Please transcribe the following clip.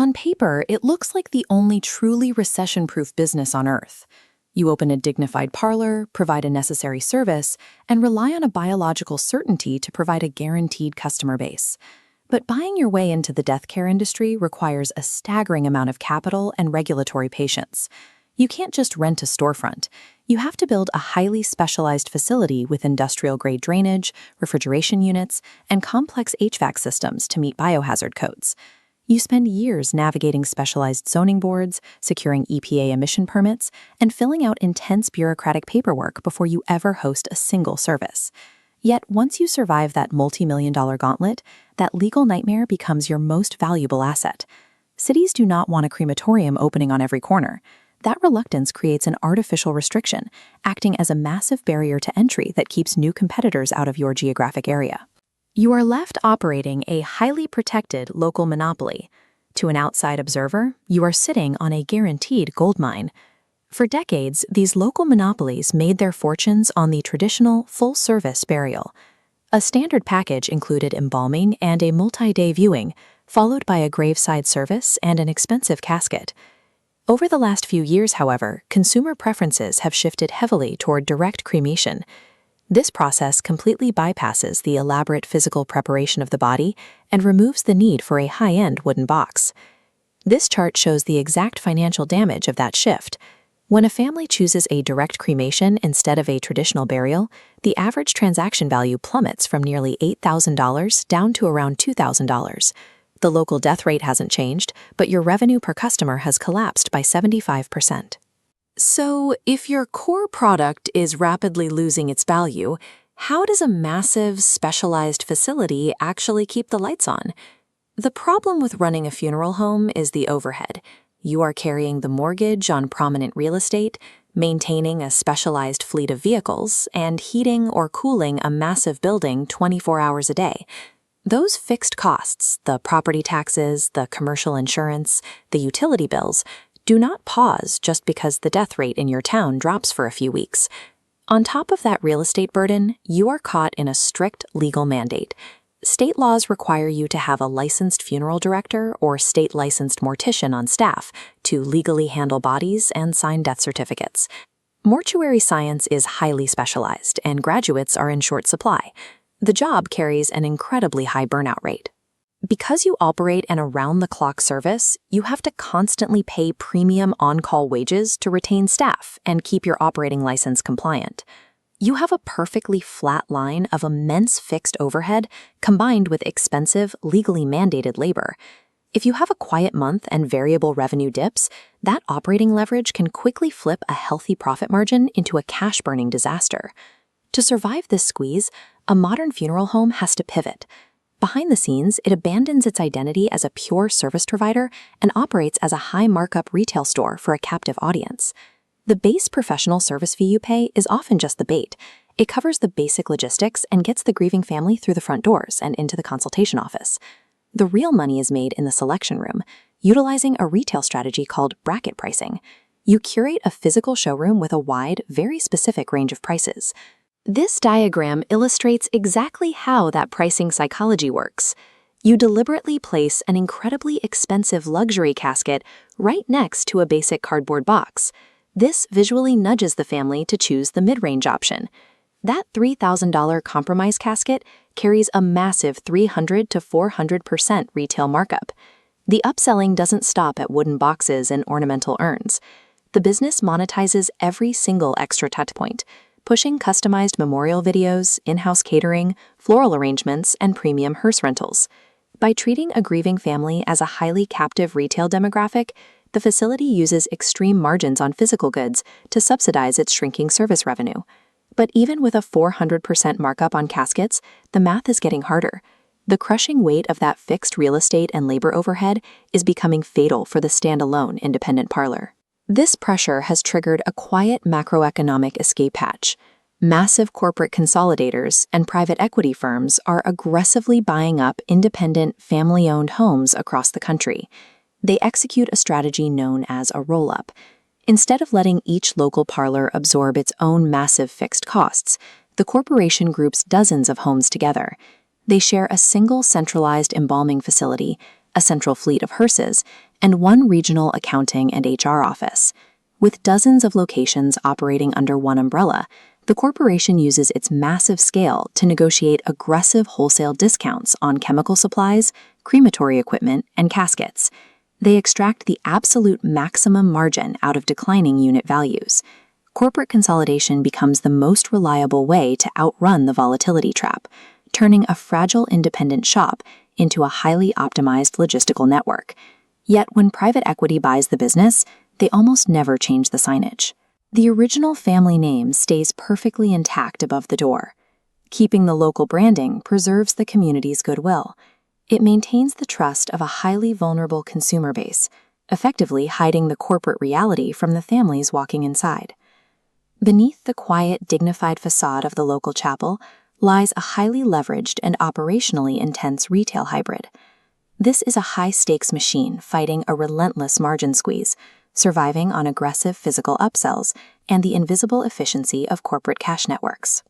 On paper, it looks like the only truly recession-proof business on Earth. You open a dignified parlor, provide a necessary service, and rely on a biological certainty to provide a guaranteed customer base. But buying your way into the death care industry requires a staggering amount of capital and regulatory patience. You can't just rent a storefront. You have to build a highly specialized facility with industrial-grade drainage, refrigeration units, and complex HVAC systems to meet biohazard codes. You spend years navigating specialized zoning boards, securing EPA emission permits, and filling out intense bureaucratic paperwork before you ever host a single service. Yet once you survive that multi-million-dollar gauntlet, that legal nightmare becomes your most valuable asset. Cities do not want a crematorium opening on every corner. That reluctance creates an artificial restriction, acting as a massive barrier to entry that keeps new competitors out of your geographic area. You are left operating a highly protected local monopoly. To an outside observer, you are sitting on a guaranteed gold mine. For decades, these local monopolies made their fortunes on the traditional full-service burial. A standard package included embalming and a multi-day viewing, followed by a graveside service and an expensive casket. Over the last few years, however, consumer preferences have shifted heavily toward direct cremation. This process completely bypasses the elaborate physical preparation of the body and removes the need for a high-end wooden box. This chart shows the exact financial damage of that shift. When a family chooses a direct cremation instead of a traditional burial, the average transaction value plummets from nearly $8,000 down to around $2,000. The local death rate hasn't changed, but your revenue per customer has collapsed by 75%. So, if your core product is rapidly losing its value, how does a massive, specialized facility actually keep the lights on? The problem with running a funeral home is the overhead. You are carrying the mortgage on prominent real estate, maintaining a specialized fleet of vehicles, and heating or cooling a massive building 24 hours a day. Those fixed costs, the property taxes, the commercial insurance, the utility bills, do not pause just because the death rate in your town drops for a few weeks. On top of that real estate burden, you are caught in a strict legal mandate. State laws require you to have a licensed funeral director or state-licensed mortician on staff to legally handle bodies and sign death certificates. Mortuary science is highly specialized, and graduates are in short supply. The job carries an incredibly high burnout rate. Because you operate an around-the-clock service, you have to constantly pay premium on-call wages to retain staff and keep your operating license compliant. You have a perfectly flat line of immense fixed overhead combined with expensive, legally mandated labor. If you have a quiet month and variable revenue dips, that operating leverage can quickly flip a healthy profit margin into a cash-burning disaster. To survive this squeeze, a modern funeral home has to pivot. Behind the scenes, it abandons its identity as a pure service provider and operates as a high-markup retail store for a captive audience. The base professional service fee you pay is often just the bait. It covers the basic logistics and gets the grieving family through the front doors and into the consultation office. The real money is made in the selection room, utilizing a retail strategy called bracket pricing. You curate a physical showroom with a wide, very specific range of prices. This diagram illustrates exactly how that pricing psychology works. You deliberately place an incredibly expensive luxury casket right next to a basic cardboard box. This visually nudges the family to choose the mid-range option. That $3,000 compromise casket carries a massive 300 to 400% retail markup. The upselling doesn't stop at wooden boxes and ornamental urns. The business monetizes every single extra touchpoint, pushing customized memorial videos, in-house catering, floral arrangements, and premium hearse rentals. By treating a grieving family as a highly captive retail demographic, the facility uses extreme margins on physical goods to subsidize its shrinking service revenue. But even with a 400% markup on caskets, the math is getting harder. The crushing weight of that fixed real estate and labor overhead is becoming fatal for the standalone independent parlor. This pressure has triggered a quiet macroeconomic escape hatch. Massive corporate consolidators and private equity firms are aggressively buying up independent, family-owned homes across the country. They execute a strategy known as a roll-up. Instead of letting each local parlor absorb its own massive fixed costs, the corporation groups dozens of homes together. They share a single centralized embalming facility, a central fleet of hearses, and one regional accounting and HR office. With dozens of locations operating under one umbrella, the corporation uses its massive scale to negotiate aggressive wholesale discounts on chemical supplies, crematory equipment, and caskets. They extract the absolute maximum margin out of declining unit values. Corporate consolidation becomes the most reliable way to outrun the volatility trap, turning a fragile independent shop into a highly optimized logistical network. Yet when private equity buys the business, they almost never change the signage. The original family name stays perfectly intact above the door. Keeping the local branding preserves the community's goodwill. It maintains the trust of a highly vulnerable consumer base, effectively hiding the corporate reality from the families walking inside. Beneath the quiet, dignified facade of the local chapel lies a highly leveraged and operationally intense retail hybrid. This is a high-stakes machine fighting a relentless margin squeeze, surviving on aggressive physical upsells and the invisible efficiency of corporate cash networks.